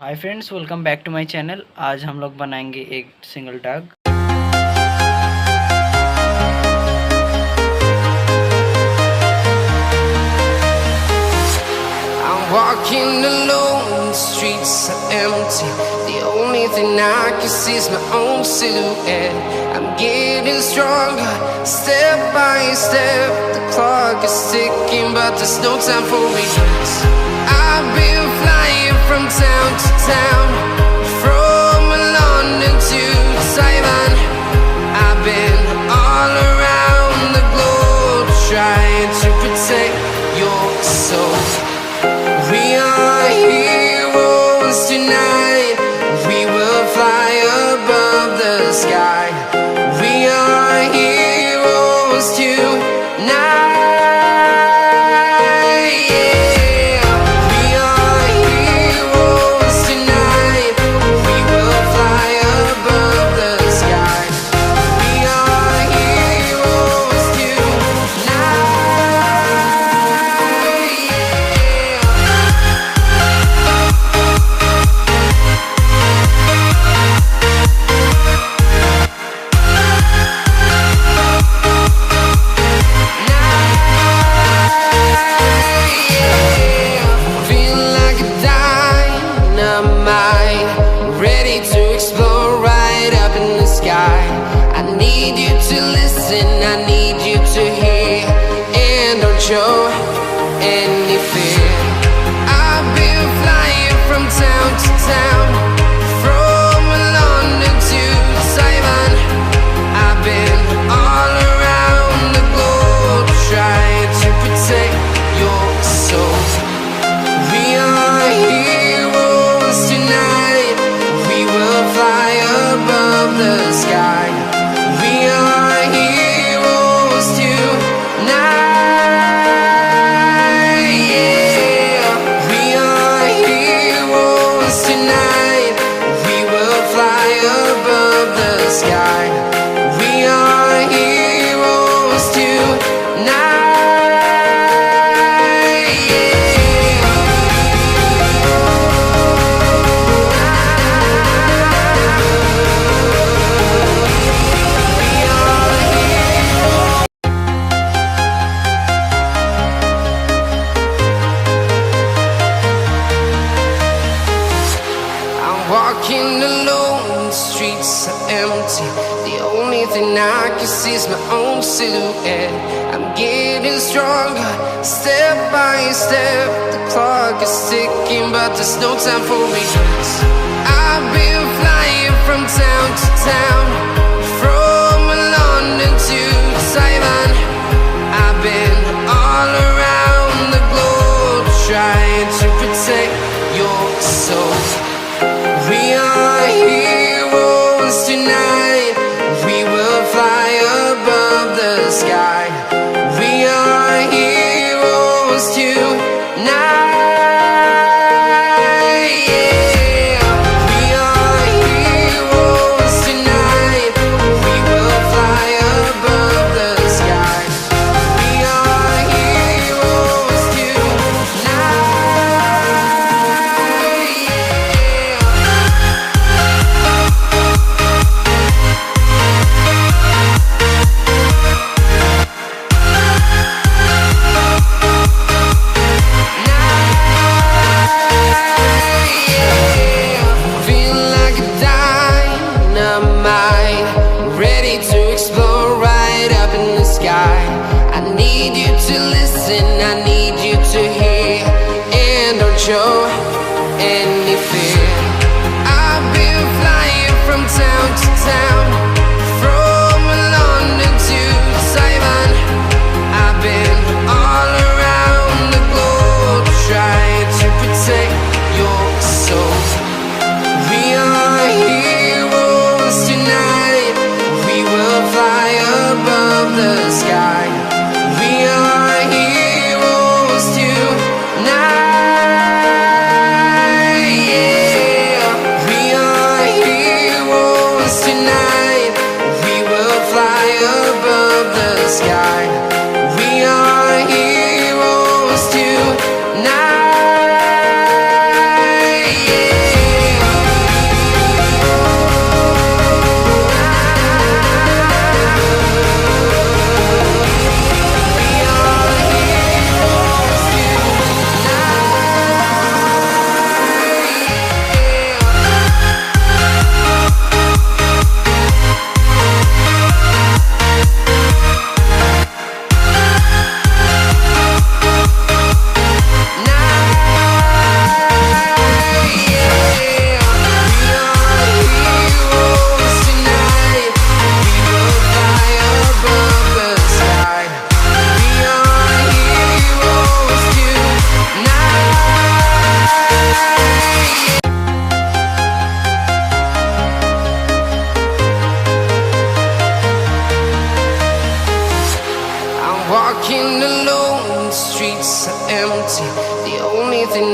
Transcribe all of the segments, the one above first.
Hi friends, welcome back to my channel. आज हम लोग बनाएंगे एक single dog. I'm walking alone, the streets are empty. The only thing I can see is my own silhouette. I'm getting stronger, step by step. The clock is ticking, but there's no time for regrets. I've been flying from town to town, from London to Taiwan. I've been all around the globe, trying to protect your soul. We are heroes tonight. We will fly above the sky. We are heroes tonight. Yeah. We are heroes tonight. We will fly above the sky. We are heroes tonight. Yeah. Feel like a dynamite, ready to explode right up in the sky. I need you to listen, I need you to hear, and don't show any fear. I've been flying from town to town, from London to Taiwan. I've been all around the globe, trying to protect your soul. We are heroes tonight. We will fly above the sky. We are heroes tonight. Yeah. We are heroes tonight. We will fly above the sky. We are heroes tonight. I'm walking alone, the streets are empty. The only thing I can see is my own silhouette. I'm getting stronger, step by step. The clock is ticking, but there's no time for regrets. I've been flying from town to town, from London to Taiwan. I've been all around the globe, trying to protect your soul. We are heroes tonight. We will fly above the sky. We are heroes tonight. Yeah. We are heroes tonight. We will fly above the sky. We are heroes tonight. Yeah. Feel like a dynamite, ready to explode right up in the sky. I need you to listen, I need you to hear, and don't show any fear. I've been flying from town to town, from London to Taiwan. I've been all around the globe, trying to protect your soul. We are heroes tonight. We will fly above the sky. We are heroes tonight. Yeah.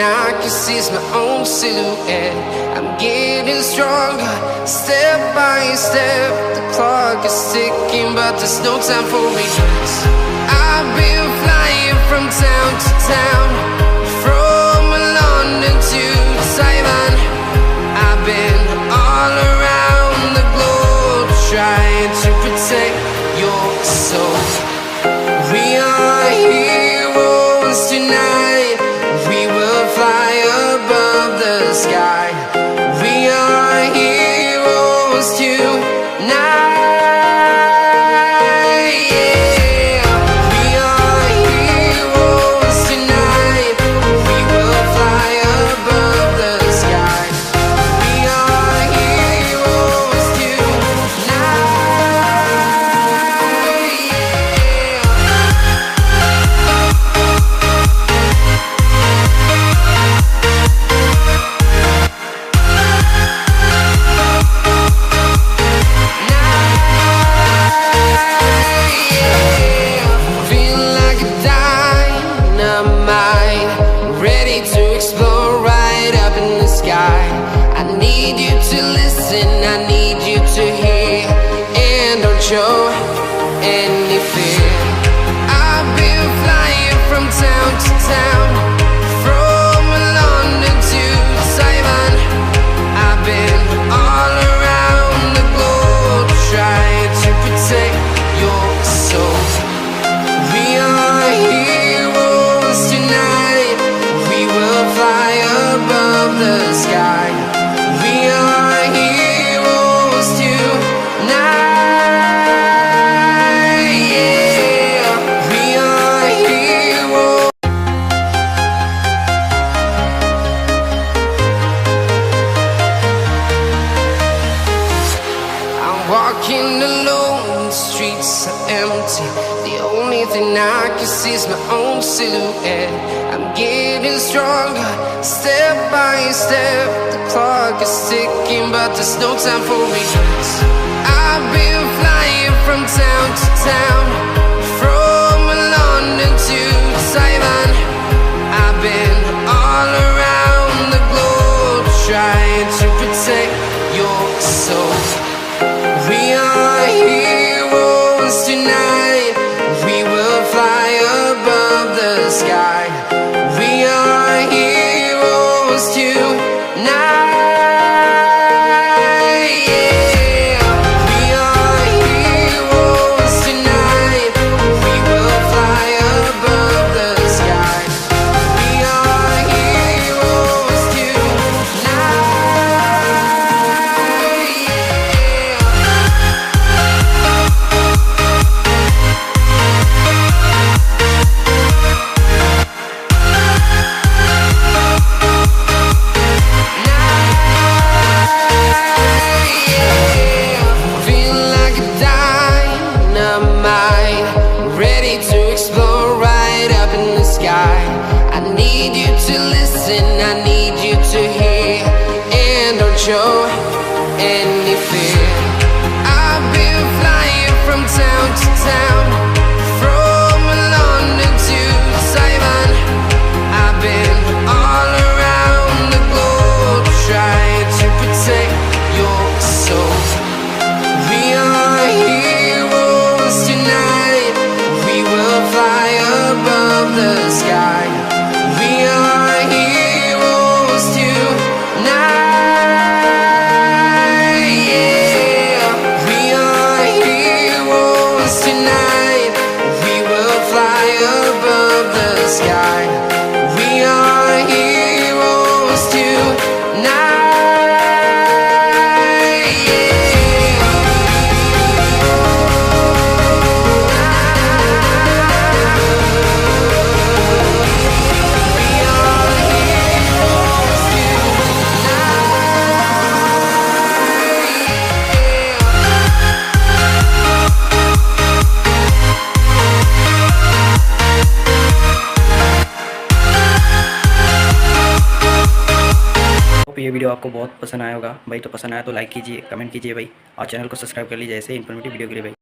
thing I can see is my own silhouette. I'm getting stronger, step by step. The clock is ticking, but there's no time for regrets. I've been flying from town to town, from London to Taiwan. I've been all around the globe, trying to protect your soul. We are heroes tonight. We will fly above the sky. We are heroes tonight. Yeah. We are heroes tonight. We will fly above the sky. We are heroes tonight. I need you to listen, I need you to hear, and don't show any fear. I've been flying from town to town, from London to Taiwan. I've been all around the globe, trying to protect your soul. We are heroes tonight. We will fly above the sky. We are heroes tonight. Yeah. We are heroes. I'm walking alone, the streets are empty. The only thing I can see is my own silhouette. I'm getting stronger, step by step. The clock is ticking, but there's no time for regrets. I've been flying from town to town, from London to Taiwan. I've been all around the globe, trying to protect your soul. We are heroes tonight. We will fly above the sky. We are heroes tonight. Yeah. We are heroes tonight. We will fly above the sky. We are heroes tonight. I need you to listen, I need you to hear, and don't show any fear. I've been flying from town to town, from London to Taiwan. I've been all around the globe, trying to protect your soul. We are heroes tonight. We will fly above the sky. We are heroes tonight. Yeah. We are heroes tonight. We will fly above the sky. We are heroes tonight. ये video आपको बहुत पसंद आया होगा भाई। तो पसंद आया तो लाइक कीजिए, कमेंट कीजिए भाई, और चैनल को सब्सक्राइब कर लीजिए ऐसे इन्फॉर्मेटिव वीडियो के लिए भाई।